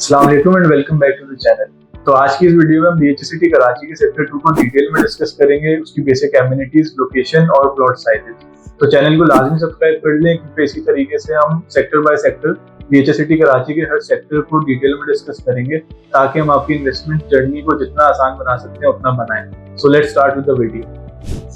अस्सलाम वालेकुम and welcome back to the channel. तो आज की इस वीडियो में हम DHA सिटी कराची के सेक्टर 2 को डिटेल में डिस्कस करेंगे, उसकी बेसिक एमिनिटीज, लोकेशन और प्लॉट साइजेस। तो चैनल को लाजमी सब्सक्राइब कर लें क्योंकि इसी तरीके से हम sector by sector DHA city Karachi के हर सेक्टर को डिटेल में डिस्कस करेंगे ताकि हम आपकी इन्वेस्टमेंट जर्नी को जितना आसान बना सकते हैं उतना बनाएं। So let's start with the video.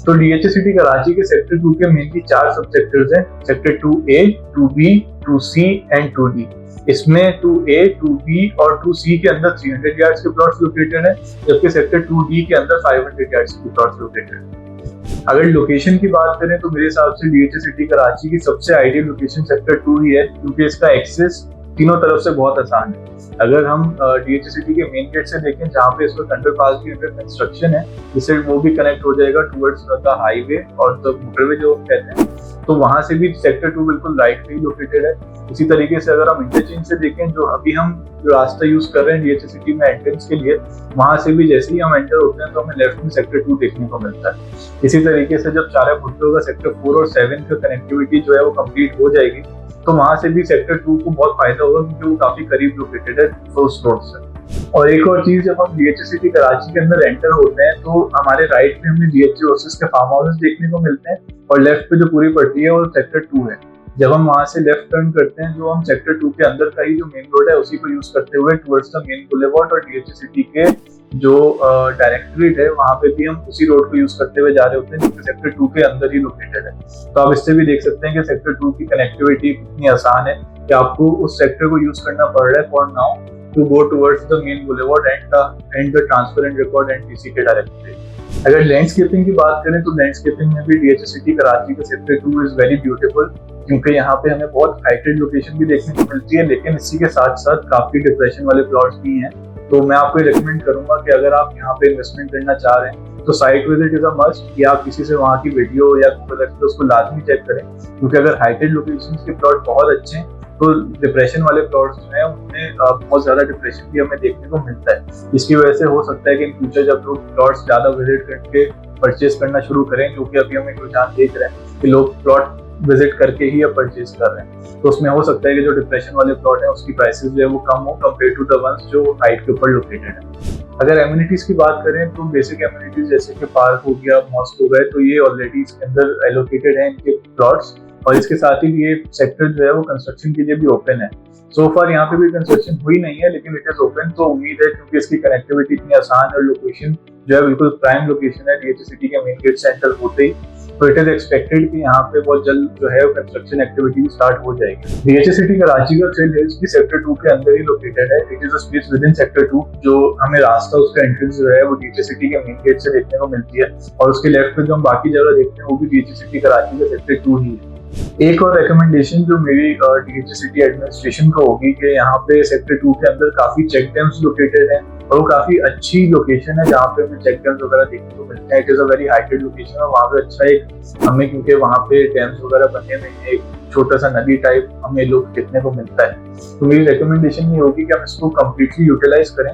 तो DHA सिटी कराची के सेक्टर 2 के मेनली 4 सब सेक्टर्स हैं, sector 2A, 2B, 2C and 2D। इसमें 2A, 2B और 2C के अंदर 300 यार्ड्स के प्लॉट्स लोकेटेड हैं, जबकि सेक्टर 2D के अंदर 500 यार्ड्स के प्लॉट्स लोकेटेड हैं। अगर लोकेशन की बात करें तो मेरे हिसाब से DHA सिटी कराची की सबसे आइडियल लोकेशन सेक्टर 2 ही है क्योंकि इसका एक्सेस तीनों तरफ से बहुत आसान है। अगर हम DHA सिटी के मेन गेट से देखें जहाँ पे इसमें अंडरपास भी अंडर कंस्ट्रक्शन है, जिससे वो भी कनेक्ट हो जाएगा टुवर्ड्स द हाईवे और द मोटरवे जो कहते हैं, तो वहां से भी सेक्टर 2 बिल्कुल राइट पे ही लोकेटेड है। इसी तरीके से अगर हम इंटरचेंज से देखें, जो अभी हम जो रास्ता यूज कर रहे हैं DHA सिटी में एंट्रेंस के लिए, वहां से भी जैसे ही हम एंटर होते हैं तो हमें लेफ्ट में सेक्टर 2 देखने को मिलता है। इसी तरीके से जब चारा भुट्टो का सेक्टर 4 और 7 का कनेक्टिविटी जो है वो कंप्लीट हो जाएगी तो वहां से भी सेक्टर 2 को बहुत फायदा होगा क्योंकि वो काफी करीब लोकेटेड है उस रोड से। और एक और चीज, जब हम DHA सिटी कराची के अंदर एंटर होते हैं तो हमारे राइट में हमें DHA ओसिस के फार्म हाउसेस देखने को मिलते हैं और लेफ्ट पे जो पूरी पट्टी है वो सेक्टर 2 है। जब हम वहां से लेफ्ट टर्न करते हैं जो हम सेक्टर 2 के अंदर का ही जो मेन रोड है उसी को यूज करते हुए टुवर्ड्स द मेन बुलेवार्ड और DHA सिटी के जो डायरेक्टरेट है वहां पे भी हम उसी रोड को यूज करते हुए जा रहे होते हैं जो कि सेक्टर 2 के अंदर ही लोकेटेड है। तो आप इससे भी देख सकते हैं कि सेक्टर 2 की कनेक्टिविटी कितनी आसान है कि आपको उस सेक्टर को यूज करना पड़ रहा है for now to go towards the main boulevard and the transfer and record and TC के डायरेक्टरेट। अगर लैंडस्केपिंग की बात करें तो लैंडस्केपिंग में भी DHA सिटी कराची का सेक्टर 2 इज वेरी ब्यूटीफुल क्योंकि यहाँ पे हमें बहुत हाइटेड लोकेशन भी देखने को मिलती है, लेकिन इसी के साथ साथ काफी डिप्रेशन वाले प्लॉट्स भी हैं। तो मैं आपको रिकमेंड करूंगा कि अगर आप यहाँ पे इन्वेस्टमेंट करना चाह रहे हैं तो site visit is a must, या आप किसी से वहाँ की वीडियो या गूगल अर्थ पे उसको लाजमी चेक करें क्योंकि अगर हाइटेड लोकेशंस के प्लॉट बहुत अच्छे हैं तो डिप्रेशन वाले प्लॉट्स जो हैं उनमें बहुत ज्यादा डिप्रेशन भी हमें देखने को मिलता है। इसकी वजह से हो सकता है कि इन फ्यूचर जब लोग प्लॉट्स ज्यादा विजिट करके परचेज करना शुरू करें, क्योंकि अभी हम एक रुझान देख रहे हैं कि लोग प्लॉट विजिट करके ही अब परचेज कर रहे हैं, तो उसमें हो सकता है कि जो डिप्रेशन वाले प्लॉट है उसकी प्राइसेस जो है वो कम हो कंपेयर टू द वंस जो हाइट के ऊपर लोकेटेड है। अगर एमिनिटीज की बात करें तो बेसिक एमिनिटीज जैसे कि पार्क हो गया, मॉस्क हो गए, तो ये ऑलरेडी इसके अंदर एलोकेटेड है इनके प्लॉट्स, और इसके साथ ही ये सेक्टर जो है वो कंस्ट्रक्शन के लिए भी ओपन है। सो फार यहाँ पे भी कंस्ट्रक्शन हुई नहीं है लेकिन इट इज ओपन, तो उम्मीद है क्योंकि इसकी कनेक्टिविटी इतनी आसान है और लोकेशन जो है बिल्कुल प्राइम लोकेशन है DHA सिटी के मेन गेट से एंटर होते ही, तो इट इज एक्सपेक्टेड कि यहाँ पे बहुत जल्द जो है कंस्ट्रक्शन एक्टिविटी भी स्टार्ट हो जाएगी। DHA सिटी कराची का थ्रिल हिल्स भी सेक्टर 2 के अंदर ही लोकेटेड है। It is a space with in sector 2, जो हमें रास्ता उसका एंट्रेंस जो है वो DHA सिटी के मेन गेट से देखने को मिलती है, और उसके लेफ्ट में जो हम बाकी जगह देखते हैं वो भी DHA सिटी कराची का सेक्टर 2 ही है। एक और रिकमेंडेशन जो मेरी DHA सिटी एडमिनिस्ट्रेशन को होगी कि यहाँ पे सेक्टर 2 के अंदर काफी चेक डैम्स लोकेटेड हैं और वो काफी अच्छी लोकेशन है जहाँ पे हमें चेक डैम्स वगैरह देखने को मिलते हैं। It is a very heighted location और वहाँ पे अच्छा एक हमें, क्योंकि वहाँ पे डैम्स वगैरह बने हुए हैं, एक छोटा सा नदी टाइप हमें लोग देखने को मिलता है। तो मेरी रिकमेंडेशन ये होगी कि हम इसको कम्प्लीटली यूटिलाइज करें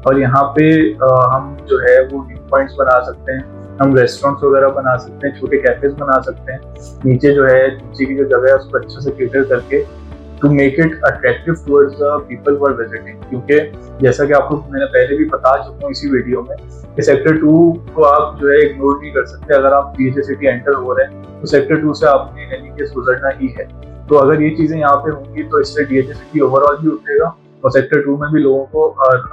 और यहाँ पे हम जो है वो व्यू पॉइंट्स बना सकते हैं, हम रेस्टोरेंट्स वगैरह बना सकते हैं, छोटे कैफेज बना सकते हैं, नीचे जो है नीचे की जो जगह है उसको अच्छे से केटर करके to make it attractive towards the people who are visiting. क्योंकि जैसा कि आपको मैंने पहले भी बता चुका हूँ इसी वीडियो में कि सेक्टर 2 को आप जो है इग्नोर नहीं कर सकते। अगर आप DHA सिटी एंटर हो रहे हैं तो सेक्टर 2 से आपने यानी कि गुजरना ही है। तो अगर ये चीजें यहाँ पे होंगी तो इससे DHA सिटी ओवरऑल भी उठेगा और सेक्टर 2 में भी लोगों को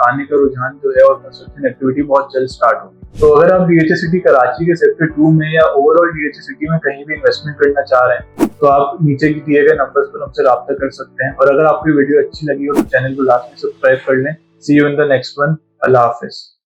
आने का रुझान जो है और कंस्ट्रक्शन एक्टिविटी बहुत जल्द स्टार्ट होगी। तो अगर आप DHA सिटी कराची के सेक्टर 2 में या ओवरऑल DHA सिटी में कहीं भी इन्वेस्टमेंट करना चाह रहे हैं तो आप नीचे की दिए गए नंबर्स पर हमसे राब्ता कर सकते हैं। और अगर आपको वीडियो अच्छी लगी हो तो चैनल को लाजमी सब्सक्राइब कर लें। See you in the next one. अल्लाह हाफिज।